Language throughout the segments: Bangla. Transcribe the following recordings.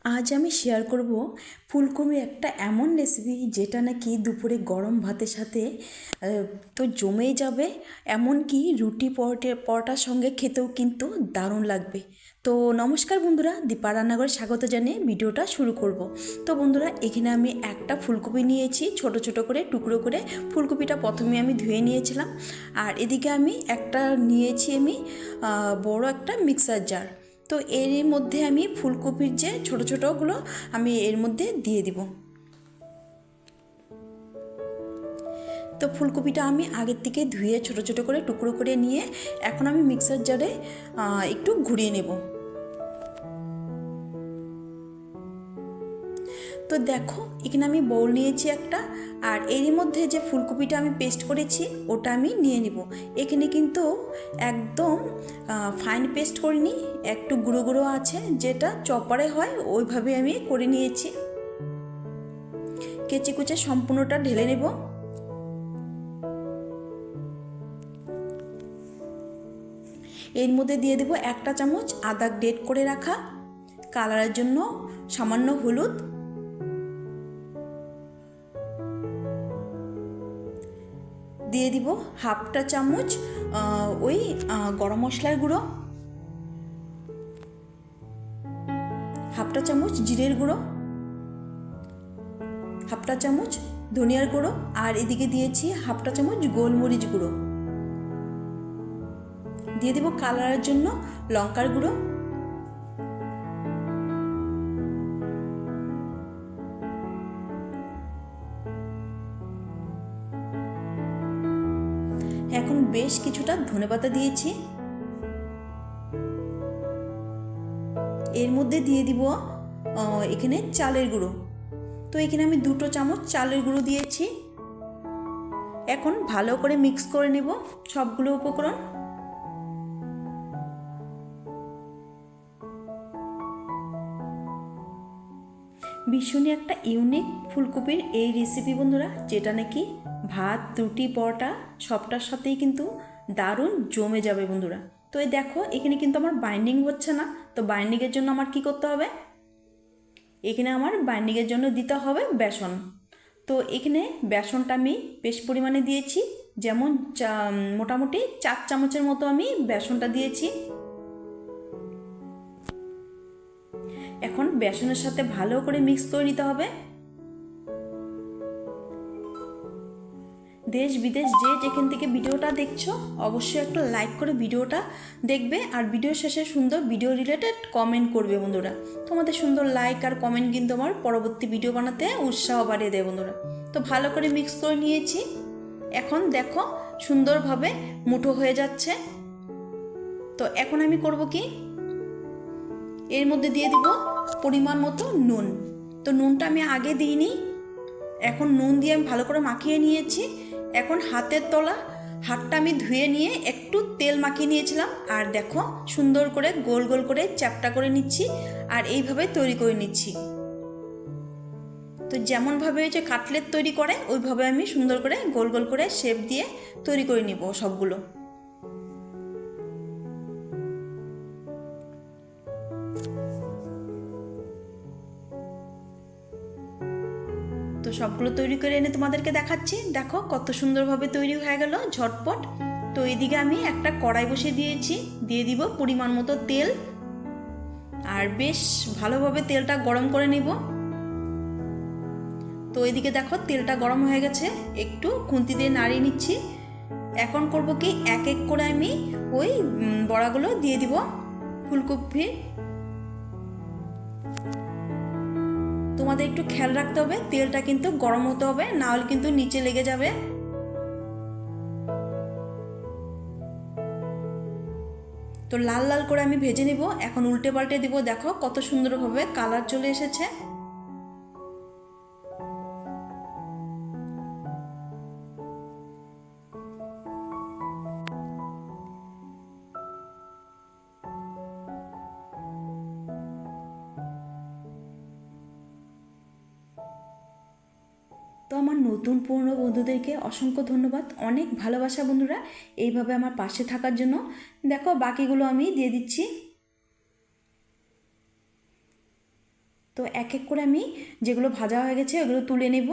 আজ আমি শেয়ার করব ফুলকপির একটা এমন রেসিপি যেটা নাকি দুপুরে গরম ভাতের সাথে তো জমেই যাবে, এমনকি রুটি পরোটার সঙ্গে খেতেও কিন্তু দারুণ লাগবে। তো নমস্কার বন্ধুরা, দীপা রান্নাঘরে স্বাগত জানিয়ে ভিডিওটা শুরু করব। তো বন্ধুরা, এখানে আমি একটা ফুলকপি নিয়েছি, ছোট ছোট করে টুকরো করে। ফুলকপিটা প্রথমে আমি ধুয়ে নিয়েছিলাম। আর এদিকে আমি নিয়েছি বড় একটা মিক্সার জার। তো এর মধ্যে আমি ফুলকপির যে ছোট ছোটোগুলো আমি এর মধ্যে দিয়ে দিব। তো ফুলকপিটা আমি আগের থেকে ধুয়ে ছোট ছোট করে টুকরো করে নিয়ে এখন আমি মিক্সার জারে একটু ঘুরিয়ে নেব। তো দেখো, এখানে আমি বোল নিয়েছি একটা, আর এরই মধ্যে যে ফুলকপিটা আমি পেস্ট করেছি ওটা আমি নিয়ে নিব। এখানে কিন্তু একদম ফাইন পেস্ট করিনি, একটু গুঁড়ো গুঁড়ো আছে, যেটা চপারে হয় ওইভাবে আমি করে নিয়েছি। কেচে কুচে সম্পূর্ণটা ঢেলে নেব। এর মধ্যে দিয়ে দেব একটা চামচ আদা গ্রেট করে রাখা, কালারের জন্য সামান্য হলুদ, দিয়ে দিব হাফটা চামচ গরম মশলার গুঁড়ো, হাফটা চামচ জিরের গুঁড়ো, হাফটা চামচ ধনিয়ার গুঁড়ো, আর এদিকে দিয়েছি হাফটা চামচ গোলমরিচ গুঁড়ো। দিয়ে দেব কালারের জন্য লঙ্কার গুঁড়ো। এখন বেশ কিছুটা ধনেপাতা দিয়েছি। এর মধ্যে দিয়ে দিব এখানে চালের গুঁড়ো। তো এখানে আমি 2 চামচ চালের গুঁড়ো দিয়েছি। এখন ভালো করে মিক্স করে নেব সবগুলো উপকরণ। ভীষণই একটা ইউনিক ফুলকপির এই রেসিপি বন্ধুরা, যেটা নাকি ভাত রুটি পরোটা সবটার সাথেই কিন্তু দারুণ জমে যাবে বন্ধুরা। তো এই দেখো, এখানে কিন্তু আমার বাইন্ডিং হচ্ছে না। তো বাইন্ডিংয়ের জন্য আমার কি করতে হবে, এখানে আমার বাইন্ডিংয়ের জন্য দিতে হবে বেসন। তো এখানে বেসনটা আমি বেশ পরিমাণে দিয়েছি, যেমন মোটামুটি 4 চামচের মতো আমি বেসনটা দিয়েছি। এখন বেসনের সাথে ভালো করে মিক্স করে নিতে হবে। দেশ বিদেশ যে যেখান থেকে ভিডিওটা দেখছো অবশ্যই একটা লাইক করে ভিডিওটা দেখবে, আর ভিডিও শেষে সুন্দর ভিডিও রিলেটেড কমেন্ট করবে বন্ধুরা। তোমাদের সুন্দর লাইক আর কমেন্ট কিন্তু আমার পরবর্তী ভিডিও বানাতে উৎসাহ বাড়িয়ে দেয় বন্ধুরা। তো ভালো করে মিক্স করে নিয়েছি। এখন দেখো সুন্দরভাবে মুঠো হয়ে যাচ্ছে। তো এখন আমি করব কি, এর মধ্যে দিয়ে দিব পরিমাণ মতো নুন। তো নুনটা আমি আগে দিইনি, এখন নুন দিয়ে আমি ভালো করে মাখিয়ে নিয়েছি। এখন হাতটা আমি ধুয়ে নিয়ে একটু তেল মাখিয়ে নিয়েছিলাম, আর দেখো সুন্দর করে গোল গোল করে চ্যাপটা করে নিচ্ছি, আর এইভাবে তৈরি করে নিচ্ছি। তো যেমনভাবে যে কাটলেট তৈরি করে ওইভাবে আমি সুন্দর করে গোল গোল করে শেপ দিয়ে তৈরি করে নিব সবগুলো। তো সবগুলো তৈরি করে এনে তোমাদেরকে দেখাচ্ছি। দেখো কত সুন্দরভাবে তৈরি হয়ে গেল ঝটপট। তো এদিকে আমি একটা কড়াই বসিয়ে দিয়েছি, দিয়ে দিব পরিমাণ মতো তেল, আর বেশ ভালোভাবে তেলটা গরম করে নিব। তো এদিকে দেখো তেলটা গরম হয়ে গেছে, একটু খুন্তি দিয়ে নাড়িয়ে নিচ্ছি। এখন করব কি, এক এক করে আমি ওই বড়াগুলো দিয়ে দিব ফুলকপির। তোমাদের একটু খেয়াল রাখতে হবে, তেলটা কিন্তু গরম হতে হবে, না হলে কিন্তু নিচে লেগে যাবে। তো লাল লাল করে আমি ভেজে নেব। এখন উল্টে পাল্টে দিব, দেখো কত সুন্দরভাবে কালার চলে এসেছে। তো আমার নতুন পুরনো বন্ধুদেরকে অসংখ্য ধন্যবাদ, অনেক ভালোবাসা বন্ধুরা এইভাবে আমার পাশে থাকার জন্য। দেখো বাকিগুলো আমি দিয়ে দিচ্ছি। তো তো এক এক করে আমি যেগুলো ভাজা হয়ে গেছে ওগুলো তুলে নেব।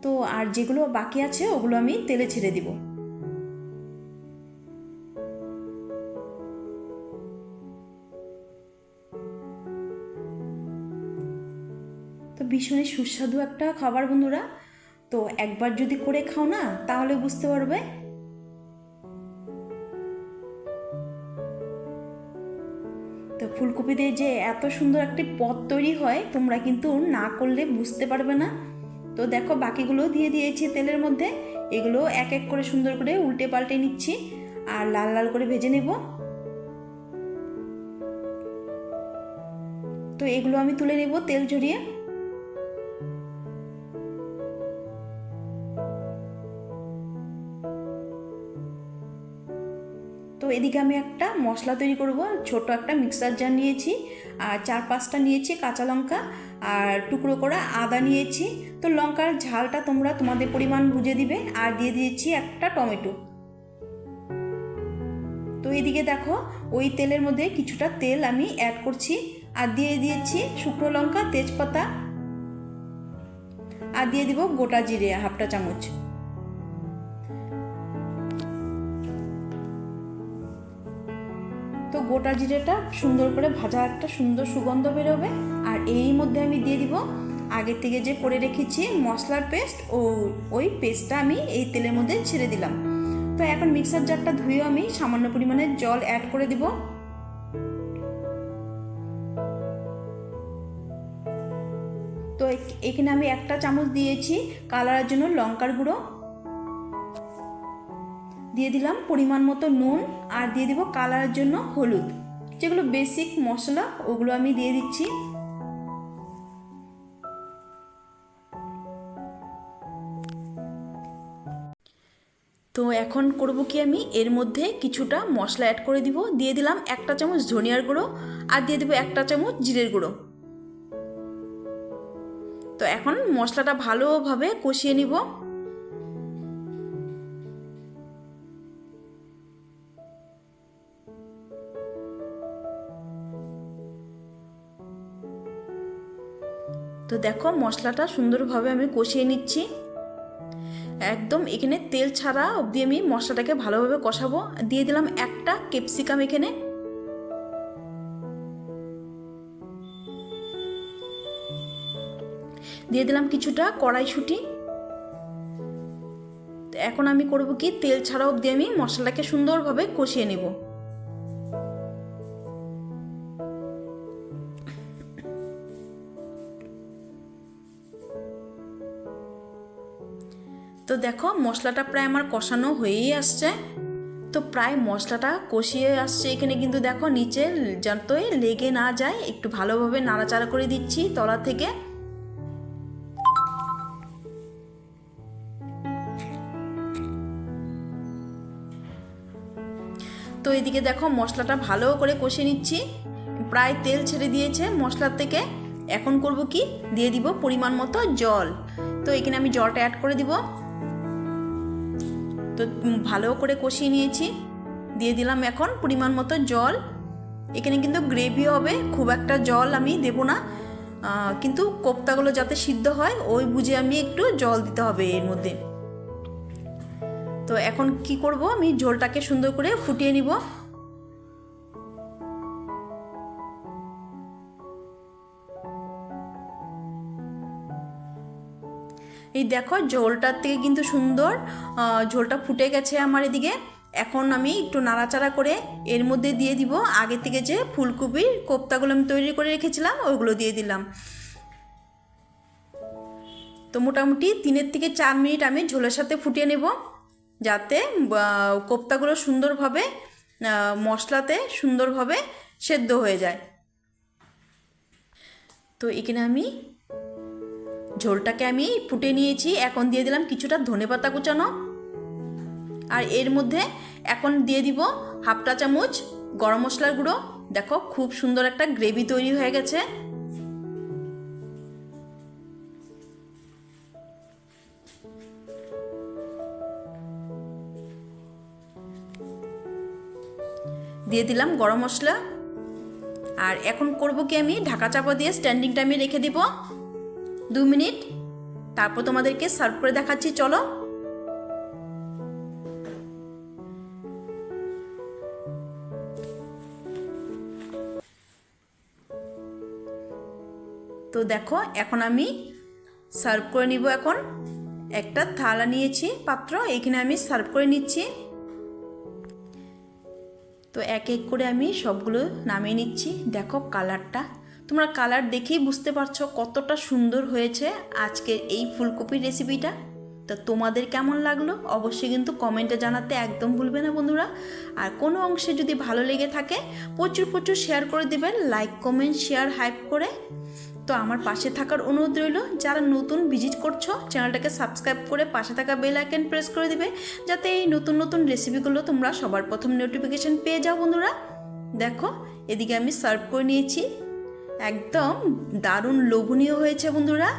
তো আর যেগুলো বাকি আছে ওগুলো আমি তেলে ছেড়ে দিব। তো ভীষণই সুস্বাদু একটা খাবার বন্ধুরা। তো একবার যদি করে খাও না তাহলে বুঝতে পারবে। তো ফুলকপি দিয়ে যে এত সুন্দর একটি পদ তৈরি হয় তোমরা কিন্তু না করলে বুঝতে পারবে না। তো দেখো বাকিগুলো দিয়ে দিয়েছি তেলের মধ্যে, এগুলো এক এক করে সুন্দর করে উল্টে পাল্টে নিচ্ছি আর লাল লাল করে ভেজে নেব। তো এগুলো আমি তুলে নেব তেল ঝরিয়ে। তো এদিকে আমি একটা মশলা তৈরি করব। ছোট একটা মিক্সার জার নিয়েছি আর 4-5টা নিয়েছি কাঁচা লঙ্কা আর টুকরো করা আদা নিয়েছি। তো লঙ্কার ঝালটা তোমরা তোমাদের পরিমাণ বুঝে দিবে। আর দিয়ে দিয়েছি একটা টমেটো। তো এদিকে দেখো ওই তেলের মধ্যে কিছুটা তেল আমি অ্যাড করছি আর দিয়ে দিয়েছি শুকনো লঙ্কা, তেজপাতা আর দিয়ে দিব গোটা জিরে 1/2 চামচ। তো গোটা জিরেটা সুন্দর করে ভাজা একটা সুন্দর সুগন্ধ বেরোবে। আর এই মধ্যে আমি দিয়ে দিব আগে থেকে যে করে রেখেছি মশলার পেস্ট, ওই পেস্টটা আমি এই তেলের মধ্যে ছেড়ে দিলাম। তো এখন মিক্সার জারটা ধুয়ে আমি সামান্য পরিমাণে জল অ্যাড করে দিব। তো এখানে আমি 1 চামচ দিয়েছি কালারের জন্য লঙ্কার গুঁড়ো, দিয়ে দিলাম পরিমাণ মতো নুন আর দিয়ে দিব কালারের জন্য হলুদ। যেগুলো বেসিক মশলা ওগুলো আমি দিয়ে দিচ্ছি। তো এখন করব কি, আমি এর মধ্যে কিছুটা মশলা অ্যাড করে দিব। দিয়ে দিলাম 1 চামচ ধনিয়ার গুঁড়ো আর দিয়ে দেবো 1 চামচ জিরের গুঁড়ো। তো এখন মশলাটা ভালোভাবে কষিয়ে নিব। তো দেখো মশলাটা সুন্দরভাবে আমি কষিয়ে নিচ্ছি। একদম এখানে তেল ছাড়া অবধি আমি মশলাটাকে ভালোভাবে কষাবো। দিয়ে দিলাম একটা ক্যাপসিকাম, এখানে দিয়ে দিলাম কিছুটা কড়াইশুঁটি। এখন আমি করব কি, তেল ছাড়া অবধি আমি মশলাটাকে সুন্দরভাবে কষিয়ে নেব। তো দেখো মশলাটা প্রায় আমার কষানো হয়েই আসছে। তো প্রায় মশলাটা কষিয়ে আসছে। এখানে কিন্তু দেখো নিচে যাতে লেগে না যায় একটু ভালোভাবে নাড়াচাড়া করে দিচ্ছি তলা থেকে। তো এদিকে দেখো মশলাটা ভালো করে কষিয়ে নিচ্ছি, প্রায় তেল ছেড়ে দিয়েছে মশলার থেকে। এখন করব কি, দিয়ে দিব পরিমাণ মতো জল। তো এখানে আমি জলটা অ্যাড করে দিব। তো ভালো করে কষিয়ে নিয়েছি, দিয়ে দিলাম এখন পরিমাণ মতো জল। এখানে কিন্তু গ্রেভি হবে, খুব একটা জল আমি দেব না, কিন্তু কোপ্তাগুলো যাতে সিদ্ধ হয় ওই বুঝে আমি একটু জল দিতে হবে এর মধ্যে। তো এখন কি করব, আমি ঝোলটাকে সুন্দর করে ফুটিয়ে নিব। এই দেখো ঝোলটার থেকে কিন্তু সুন্দর ঝোলটা ফুটে গেছে আমার এদিকে। এখন আমি একটু নাড়াচাড়া করে এর মধ্যে দিয়ে দিব আগে থেকে যে ফুলকপির কোপ্তাগুলো আমি তৈরি করে রেখেছিলাম ওইগুলো দিয়ে দিলাম। তো মোটামুটি 3 থেকে 4 মিনিট আমি ঝোলের সাথে ফুটিয়ে নেব, যাতে কোপ্তাগুলো সুন্দরভাবে মশলাতে সুন্দরভাবে সেদ্ধ হয়ে যায়। তো এখানে আমি ঝোলটাকে আমি ফুটে নিয়েছি। এখন দিয়ে দিলাম কিছুটা ধনেপাতা কুচানো আর এর মধ্যে এখন দিয়ে দিব 1/2 চামচ গরম মশলার গুঁড়ো। দেখো খুব সুন্দর একটা গ্রেভি তৈরি হয়ে গেছে। দিয়ে দিলাম গরম মশলা আর এখন করব কি, আমি ঢাকা চাপা দিয়ে স্ট্যান্ডিং টাইমে রেখে দিব 2 মিনিট। তারপর তোমাদেরকে সার্ভ করে দেখাচ্ছি, চলো। তো দেখো এখন আমি সার্ভ করে নিব। এখন একটা থালা নিয়েছি, পাত্র, এইখানে আমি সার্ভ করে নিচ্ছি। তো এক এক করে আমি সবগুলো নামিয়ে নিচ্ছি। দেখো কালারটা, তোমরা কালার দেখেই বুঝতে পারছো কতটা সুন্দর হয়েছে আজকের এই ফুলকপির রেসিপিটা। তো তোমাদের কেমন লাগলো অবশ্যই কিন্তু কমেন্টে জানাতে একদম ভুলবে না বন্ধুরা। আর কোনো অংশে যদি ভালো লেগে থাকে প্রচুর প্রচুর শেয়ার করে দেবেন, লাইক কমেন্ট শেয়ার হাইপ করে। তো আমার পাশে থাকার অনুরোধ রইল, যারা নতুন ভিজিট করছো চ্যানেলটাকে সাবস্ক্রাইব করে পাশে থাকা বেল আইকন প্রেস করে দিবে, যাতে এই নতুন নতুন রেসিপিগুলো তোমরা সবার প্রথম নোটিফিকেশন পেয়ে যাও বন্ধুরা। দেখো এদিকে আমি সার্ভ করে নিয়েছি, একদম দারুণ লোভনীয় হয়েছে বন্ধুরা।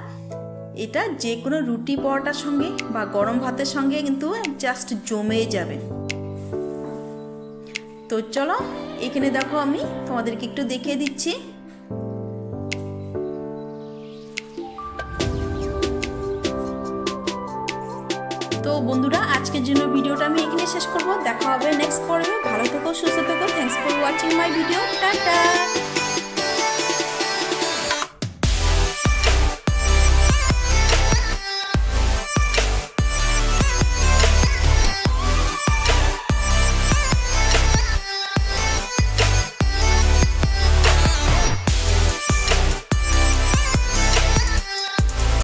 এটা যে কোনো রুটি পরোটার সঙ্গে বা গরম ভাতের সঙ্গে কিন্তু জাস্ট জমে যাবে। তো চলো এখানে দেখো আমি তোমাদেরকে একটু দেখিয়ে দিচ্ছি। তো বন্ধুরা আজকের জন্য ভিডিওটা আমি এখানে শেষ করব। দেখা হবে নেক্সট পর্বে। ভালো থেকো, সুস্থ থেকো। Thanks for watching my video. Tata.